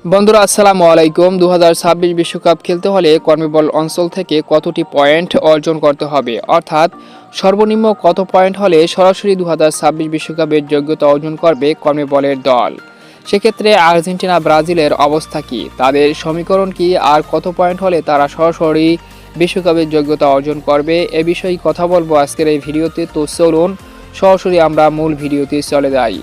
বন্ধুরা আসসালামু আলাইকুম। 2026 বিশ্বকাপ খেলতে হলে কনমেবল অঞ্চল থেকে কতটি পয়েন্ট অর্জন করতে হবে, অর্থাৎ সর্বনিম্ন কত পয়েন্ট হলে সরাসরি 2026 বিশ্বকাপের যোগ্যতা অর্জন করবে কনমেবলের দল। সেক্ষেত্রে আর্জেন্টিনা ব্রাজিলের অবস্থা কি, তাদের সমীকরণ কি, আর কত পয়েন্ট হলে তারা সরাসরি বিশ্বকাপের যোগ্যতা অর্জন করবে, এ বিষয়ে কথা বলবো আজকের এই ভিডিওতে। তো চলুন সরাসরি আমরা মূল ভিডিওতে চলে যাই।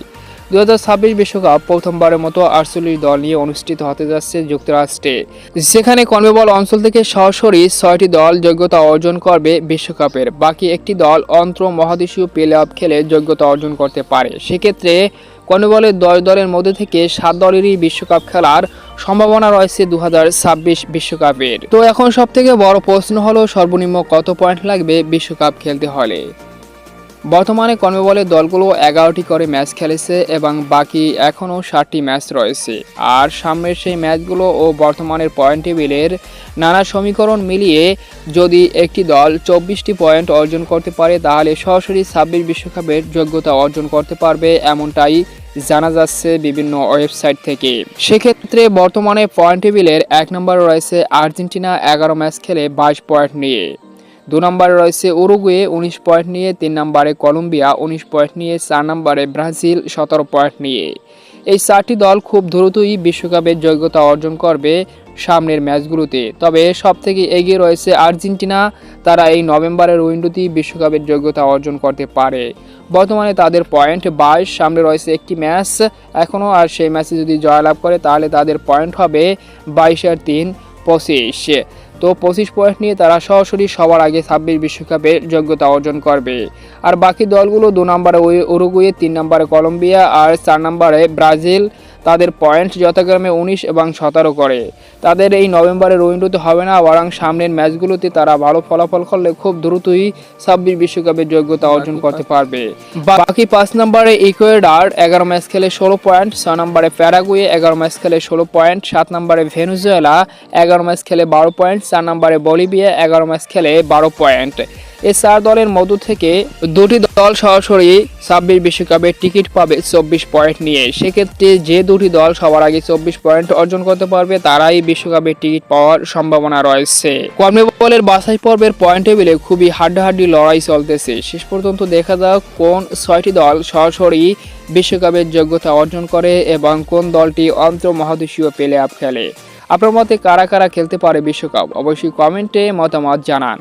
2026 বিশ্বকাপ প্রথমবারের মতো 48 দল নিয়ে অনুষ্ঠিত হতে যাচ্ছে যুক্তরাষ্ট্রে, যেখানে কনমেবল অঞ্চল থেকে সরাসরি 6টি দল যোগ্যতা অর্জন করবে বিশ্বকাপের। বাকি একটি দল অন্তর মহাদেশীয় প্লে অফ খেলে যোগ্যতা অর্জন করতে পারে। সেক্ষেত্রে কনমেবলের 10 দলের মধ্যে থেকে 7 দলেরই বিশ্বকাপ খেলার সম্ভাবনা রয়েছে 2026 বিশ্বকাপের। তো এখন সবথেকে বড় প্রশ্ন হলো সর্বনিম্ন কত পয়েন্ট লাগবে বিশ্বকাপ খেলতে হলে। বর্তমানে কনমেবলের দলগুলো 11টি করে ম্যাচ খেলেছে এবং বাকি এখনও 7টি ম্যাচ রয়েছে। আর সামনের সেই ম্যাচগুলো ও বর্তমানের পয়েন্ট টেবিলের নানা সমীকরণ মিলিয়ে যদি একটি দল 24টি পয়েন্ট অর্জন করতে পারে, তাহলে সরাসরি 26 বিশ্বকাপের যোগ্যতা অর্জন করতে পারবে, এমনটাই জানা যাচ্ছে বিভিন্ন ওয়েবসাইট থেকে। সেক্ষেত্রে বর্তমানে পয়েন্ট টেবিলের 1 নম্বরে রয়েছে আর্জেন্টিনা 11 ম্যাচ খেলে 22 পয়েন্ট নিয়ে। 2 নম্বরে রয়েছে উরুগুয়ে 19 পয়েন্ট নিয়ে। 3 নম্বরে কলম্বিয়া 19 পয়েন্ট নিয়ে। 4 নম্বরে ব্রাজিল 17 পয়েন্ট নিয়ে। এই 4টি দল খুব দ্রুতই বিশ্বকাপের যোগ্যতা অর্জন করবে সামনের ম্যাচগুলোতে। তবে সবথেকে এগিয়ে রয়েছে আর্জেন্টিনা, তারা এই নভেম্বরের উইন্ডোতেই বিশ্বকাপের যোগ্যতা অর্জন করতে পারে। বর্তমানে তাদের পয়েন্ট 22, সামনে রয়েছে একটি ম্যাচ এখনও, আর সেই ম্যাচে যদি জয়লাভ করে তাহলে তাদের পয়েন্ট হবে 22 আর 3 25। তো 25 পয়েন্ট নিয়ে তারা সরাসরি সবার আগে 26 বিশ্বকাপের যোগ্যতা অর্জন করবে। আর বাকি দলগুলো 2 নম্বরে উরুগুয়ে, 3 নম্বরে কলম্বিয়া আর 4 নম্বরে ব্রাজিল, তাদের পয়েন্ট যথাক্রমে 19 এবং 17 করে। তাদের এই নভেম্বরের উইন্ডোতে হবে না, বরং সামনের ম্যাচগুলোতে তারা ভালো ফলাফল করলে খুব দ্রুতই 26 বিশ্বকাপের যোগ্যতা অর্জন করতে পারবে। বাকি 5 নম্বরে ইকুয়েডর 11 ম্যাচ খেলে 16 পয়েন্ট। 6 নম্বরে প্যারাগুয়ে 11 ম্যাচ খেলে 16 পয়েন্ট। 7 নম্বরে ভেনেজুয়েলা 11 ম্যাচ খেলে 12 পয়েন্ট। 4 নম্বরে বলিভিয়া 11 ম্যাচ খেলে 12 পয়েন্ট। এই 4 দলের মধ্য থেকে 2টি দল সরাসরি 26 বিশ্বকাপের টিকিট পাবে 24 পয়েন্ট নিয়ে। সেক্ষেত্রে যে 2টি দল সবার আগে 24 পয়েন্ট অর্জন করতে পারবে তারাই বিশ্বকাপের টিকিট পাওয়ার সম্ভাবনা রয়েছে। কনমেবলের বাছাই পর্বের পয়েন্ট টেবিলে খুবই হাড্ডাহাড্ডি লড়াই চলতেছে। শেষ পর্যন্ত দেখা যাক কোন 6টি দল সরাসরি বিশ্বকাপের যোগ্যতা অর্জন করে এবং কোন দলটি আন্তঃমহাদেশীয় প্লে অফ খেলে। আপনার মতে কারা কারা খেলতে পারে বিশ্বকাপ, অবশ্যই কমেন্টে মতামত জানান।